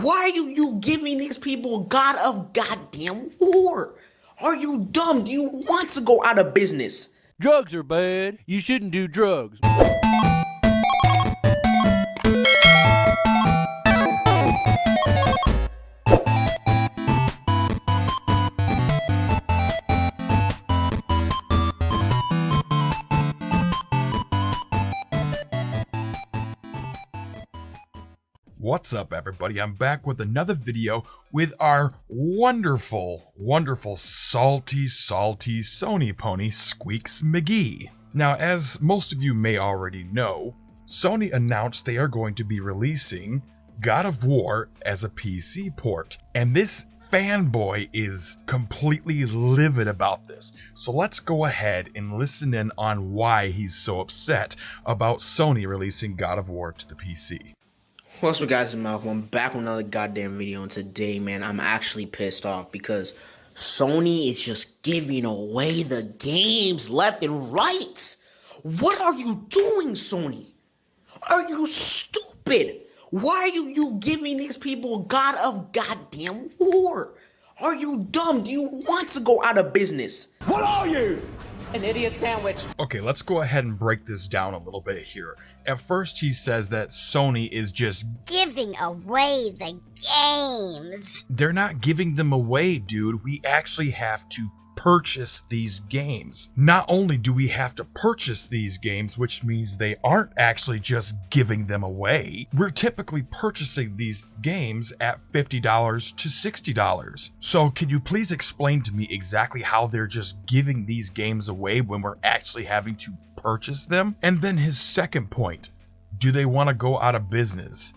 Why are you giving these people God of Goddamn War? Are you dumb? Do you want to go out of business? Drugs are bad. You shouldn't do drugs. What's up, everybody? I'm back with another video with our wonderful, salty Sony pony, Squeaks McGee. Now, as most of you may already know, Sony announced they are going to be releasing God of War as a PC port, and this fanboy is completely livid about this. So let's go ahead and listen in on why he's so upset about Sony releasing God of War to the PC. What's up, guys? It's Malcolm. I'm back with another goddamn video, and today, man, I'm actually pissed off because Sony is just giving away the games left and right. What are you doing, Sony? Are you stupid? Why are you giving these people God of Goddamn War? Are you dumb? Do you want to go out of business? What are you? An idiot sandwich. Okay, let's go ahead and break this down a little bit here. At first, he says that Sony is just giving away the games. They're not giving them away, dude. We actually have to purchase these games. Not only do we have to purchase these games, which means they aren't actually just giving them away. We're typically purchasing these games at $50 to $60. So can you please explain to me exactly how they're just giving these games away when we're actually having to purchase them? And then his second point, do they want to go out of business?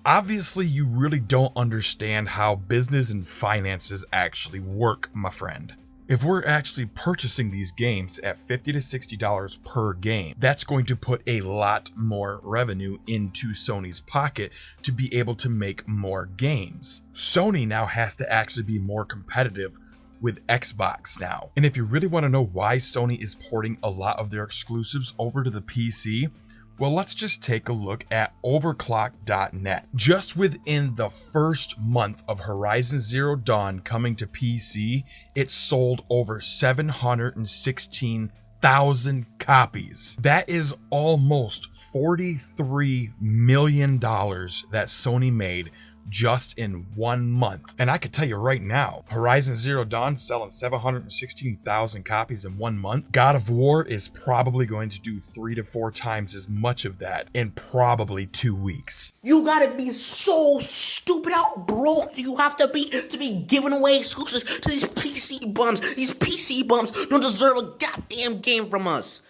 Obviously, you really don't understand how business and finances actually work, my friend. If we're actually purchasing these games at $50 to $60 per game, that's going to put a lot more revenue into Sony's pocket to be able to make more games. Sony now has to actually be more competitive with Xbox now. And if you really want to know why Sony is porting a lot of their exclusives over to the PC, well, let's just take a look at overclock.net. Just within the first month of Horizon Zero Dawn coming to PC, it sold over 716,000 copies. That is almost $43 million that Sony made just in 1 month. And I could tell you right now, Horizon Zero Dawn selling 716,000 copies in 1 month. God of War is probably going to do 3 to 4 times as much of that in probably 2 weeks. You gotta be so stupid. How broke do you have to be giving away exclusives to these PC bums? These PC bums don't deserve a goddamn game from us.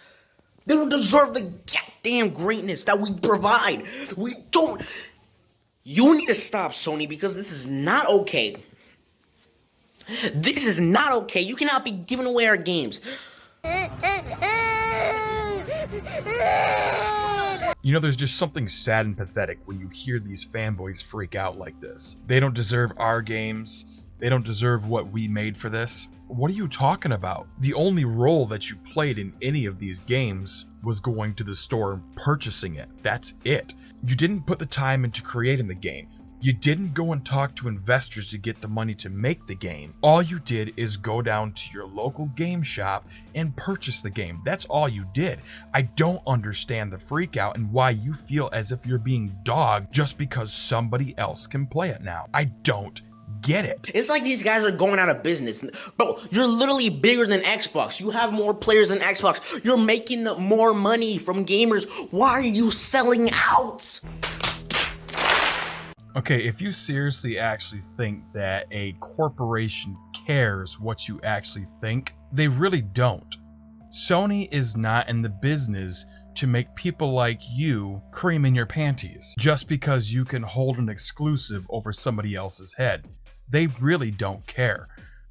They don't deserve the goddamn greatness that we provide. We don't. You need to stop, Sony, because this is not okay. This is not okay. You cannot be giving away our games. You know, there's just something sad and pathetic when you hear these fanboys freak out like this. They don't deserve our games. They don't deserve what we made for this. What are you talking about? The only role that you played in any of these games was going to the store and purchasing it. That's it. You didn't put the time into creating the game. You didn't go and talk to investors to get the money to make the game. All you did is go down to your local game shop and purchase the game. That's all you did. I don't understand the freak out and why you feel as if you're being dogged just because somebody else can play it now. I don't get it. It's like these guys are going out of business. Bro, you're literally bigger than Xbox. You have more players than Xbox. You're making more money from gamers. Why are you selling out? Okay, if you seriously actually think that a corporation cares what you actually think, they really don't. Sony is not in the business to make people like you cream in your panties just because you can hold an exclusive over somebody else's head. They really don't care.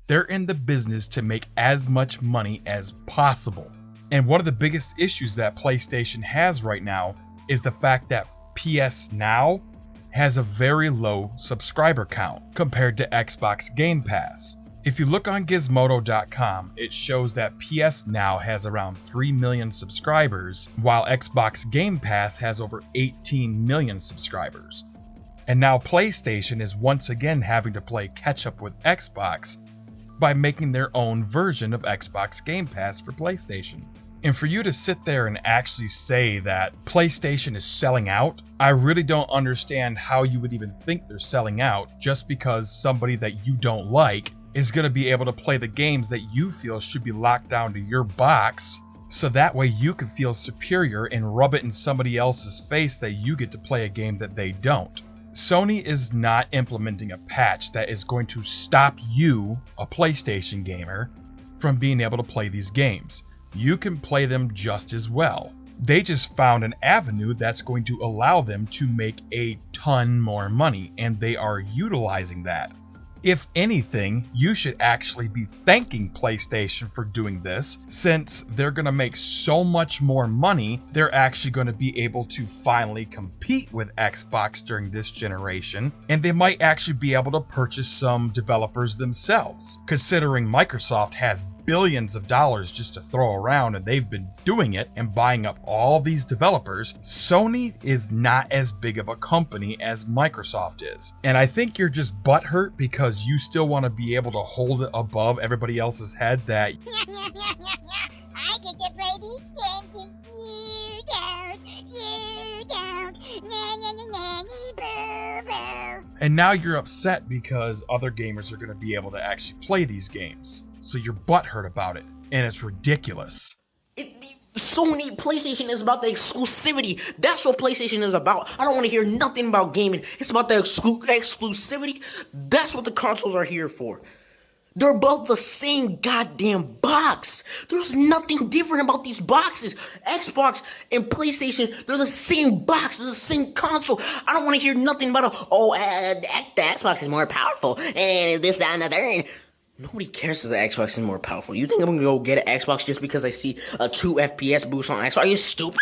They're in the business to make as much money as possible. And one of the biggest issues that PlayStation has right now is the fact that PS Now has a very low subscriber count compared to Xbox Game Pass. If you look on Gizmodo.com, it shows that PS Now has around 3 million subscribers, while Xbox Game Pass has over 18 million subscribers. And now PlayStation is once again having to play catch up with Xbox by making their own version of Xbox Game Pass for PlayStation. And for you to sit there and actually say that PlayStation is selling out, I really don't understand how you would even think they're selling out just because somebody that you don't like is going to be able to play the games that you feel should be locked down to your box, so that way you can feel superior and rub it in somebody else's face that you get to play a game that they don't. Sony is not implementing a patch that is going to stop you, a PlayStation gamer, from being able to play these games. You can play them just as well. They just found an avenue that's going to allow them to make a ton more money, and they are utilizing that. If anything, you should actually be thanking PlayStation for doing this, since they're going to make so much more money, they're actually going to be able to finally compete with Xbox during this generation, and they might actually be able to purchase some developers themselves, considering Microsoft has billions of dollars just to throw around, and they've been doing it and buying up all these developers. Sony is not as big of a company as Microsoft is. And I think you're just butthurt because you still want to be able to hold it above everybody else's head that I get to play these games and you don't, nanny boo boo. and now you're upset because other gamers are going to be able to actually play these games. So you're butthurt about it, and it's ridiculous. Sony PlayStation is about the exclusivity. That's what PlayStation is about. I don't want to hear nothing about gaming. It's about the exclusivity. That's what the consoles are here for. They're both the same goddamn box. There's nothing different about these boxes. Xbox and PlayStation, they're the same box. They're the same console. I don't want to hear nothing about, the Xbox is more powerful, and this, that, and the third. Nobody cares if the Xbox is more powerful. You think I'm gonna go get an Xbox just because I see a 2 FPS boost on Xbox? Are you stupid?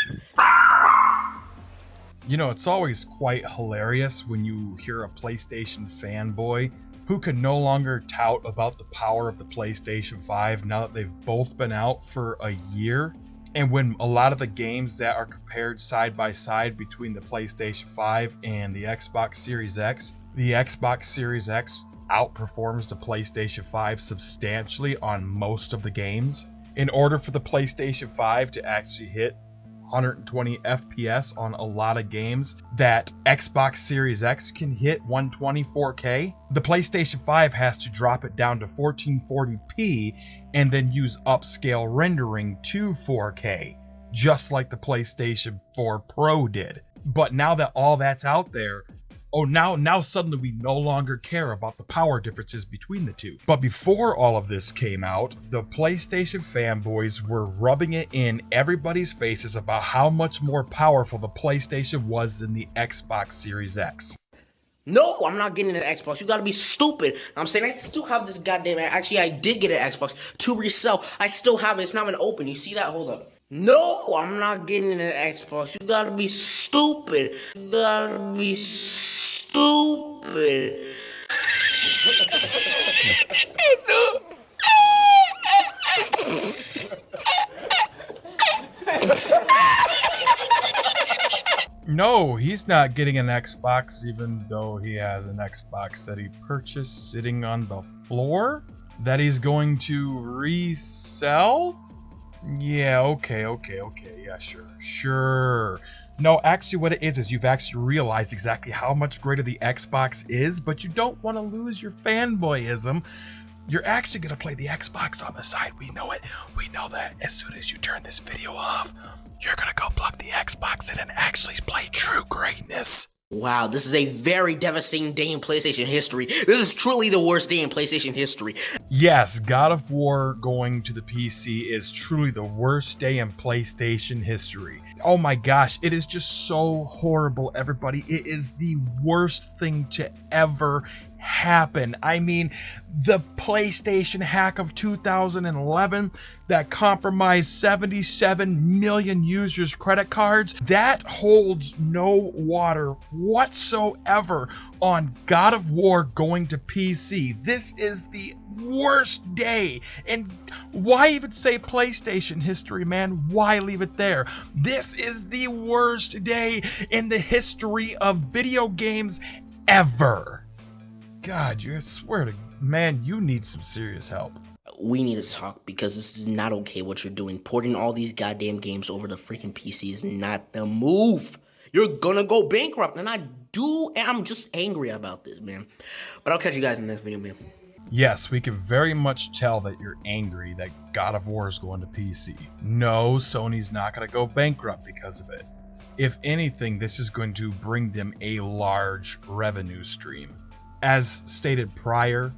You know, it's always quite hilarious when you hear a PlayStation fanboy who can no longer tout about the power of the PlayStation 5 now that they've both been out for a year. And when a lot of the games that are compared side by side between the PlayStation 5 and the Xbox Series X, the Xbox Series X outperforms the PlayStation 5 substantially on most of the games. In order for the PlayStation 5 to actually hit 120 FPS on a lot of games that Xbox Series X can hit 120 4K, the PlayStation 5 has to drop it down to 1440p and then use upscale rendering to 4K, just like the PlayStation 4 Pro did. But now that all that's out there, now suddenly we no longer care about the power differences between the two. But before all of this came out, the PlayStation fanboys were rubbing it in everybody's faces about how much more powerful the PlayStation was than the Xbox Series X. No, I'm not getting an Xbox. You gotta be stupid. I'm saying I still have this goddamn. Actually, I did get an Xbox to resell. I still have it. It's not even open. You see that? Hold up. No, I'm not getting an Xbox. You gotta be stupid. You gotta be stupid. No, he's not getting an Xbox, even though he has an Xbox that he purchased sitting on the floor that he's going to resell. Yeah, okay, yeah, sure. No, actually what it is you've actually realized exactly how much greater the Xbox is, but you don't want to lose your fanboyism. You're actually going to play the Xbox on the side. We know it. We know that as soon as you turn this video off, you're going to go plug the Xbox in and actually play true greatness. Wow, this is a very devastating day in PlayStation history. This is truly the worst day in PlayStation history. Yes, God of War going to the PC is truly the worst day in PlayStation history. Oh my gosh, it is just so horrible, everybody. It is the worst thing to ever happen. I mean, the PlayStation hack of 2011 that compromised 77 million users' credit cards, that holds no water whatsoever on God of War going to PC. This is the worst day. And why even say PlayStation history, man? Why leave it there? This is the worst day in the history of video games ever. God, I swear to man, you need some serious help. We need to talk because this is not okay what you're doing. Porting all these goddamn games over the freaking PC is not the move. You're gonna go bankrupt, and I'm just angry about this, man. But I'll catch you guys in the next video, man. Yes, we can very much tell that you're angry that God of War is going to PC. No, Sony's not going to go bankrupt because of it. If anything, this is going to bring them a large revenue stream. As stated prior,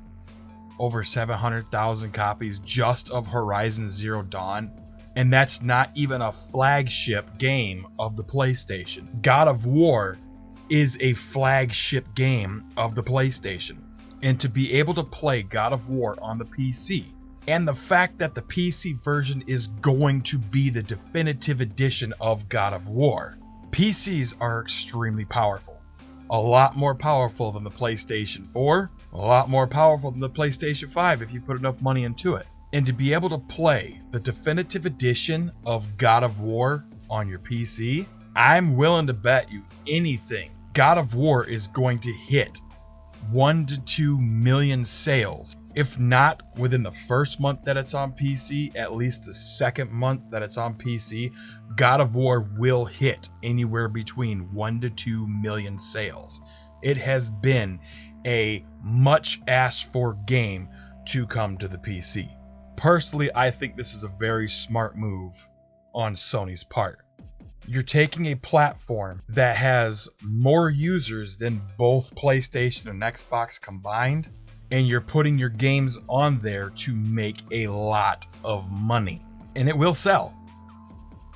over 700,000 copies just of Horizon Zero Dawn, and that's not even a flagship game of the PlayStation. God of War is a flagship game of the PlayStation. And to be able to play God of War on the PC, and the fact that the PC version is going to be the definitive edition of God of War. PCs are extremely powerful. A lot more powerful than the PlayStation 4, a lot more powerful than the PlayStation 5 if you put enough money into it. And to be able to play the definitive edition of God of War on your PC, I'm willing to bet you anything. God of War is going to hit 1 to 2 million sales. If not within the first month that it's on PC, at least the second month that it's on PC, God of War will hit anywhere between 1 to 2 million sales. It has been a much asked for game to come to the PC. Personally, I think this is a very smart move on Sony's part. You're taking a platform that has more users than both PlayStation and Xbox combined, and you're putting your games on there to make a lot of money. And it will sell.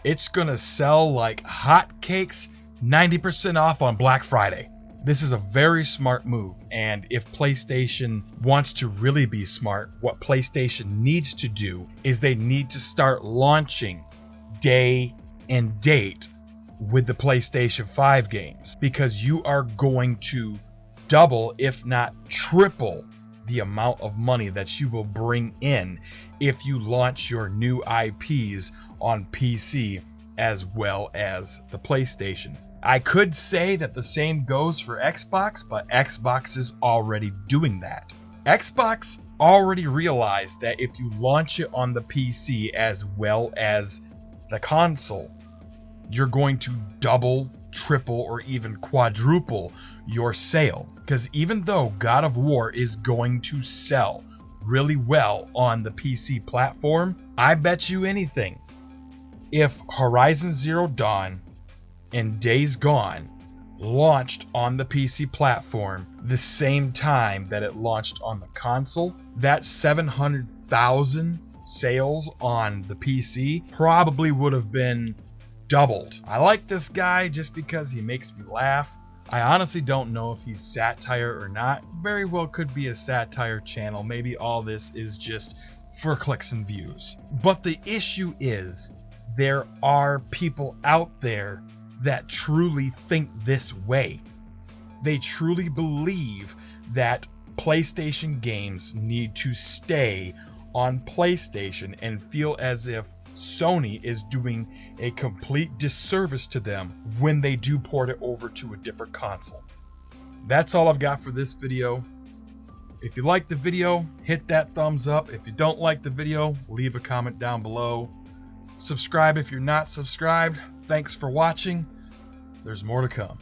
It's gonna sell like hotcakes, 90% off on Black Friday. This is a very smart move, and if PlayStation wants to really be smart, what PlayStation needs to do is they need to start launching day and date with the PlayStation 5 games, because you are going to double, if not triple, the amount of money that you will bring in if you launch your new IPs on PC as well as the PlayStation. I could say that the same goes for Xbox, but Xbox is already doing that. Xbox already realized that if you launch it on the PC as well as the console, you're going to double, triple, or even quadruple your sales. Because even though God of War is going to sell really well on the PC platform, I bet you anything, if Horizon Zero Dawn and Days Gone launched on the PC platform the same time that it launched on the console, that 700,000 sales on the PC probably would have been doubled. I like this guy just because he makes me laugh. I honestly don't know if he's satire or not. Very well could be a satire channel. Maybe all this is just for clicks and views. But the issue is, there are people out there that truly think this way. They truly believe that PlayStation games need to stay on PlayStation and feel as if Sony is doing a complete disservice to them when they do port it over to a different console. That's all I've got for this video. If you like the video, hit that thumbs up. If you don't like the video, leave a comment down below. Subscribe if you're not subscribed. Thanks for watching. There's more to come.